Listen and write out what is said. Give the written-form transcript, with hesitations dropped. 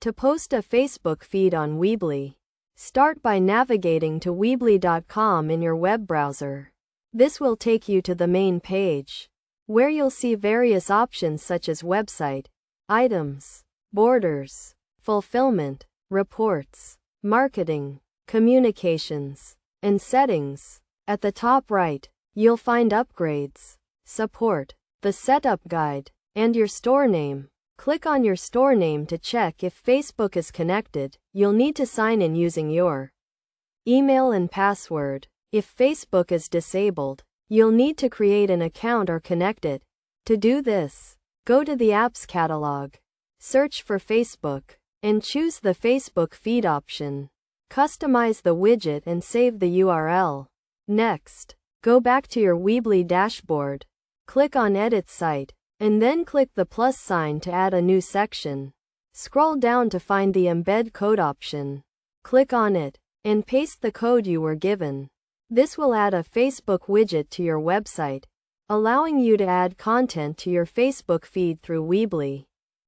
To post a Facebook feed on Weebly, start by navigating to Weebly.com in your web browser. This will take you to the main page, where you'll see various options such as website, items, borders, fulfillment, reports, marketing, communications, and settings. At the top right, you'll find upgrades, support, the setup guide, and your store name. Click on your store name to check if Facebook is connected. You'll need to sign in using your email and password. If Facebook is disabled, you'll need to create an account or connect it. To do this, go to the Apps catalog, search for Facebook, and choose the Facebook feed option. Customize the widget and save the URL. Next, go back to your Weebly dashboard, click on Edit Site, and then click the plus sign to add a new section. Scroll down to find the Embed Code option. Click on it, and paste the code you were given. This will add a Facebook widget to your website, allowing you to add content to your Facebook feed through Weebly.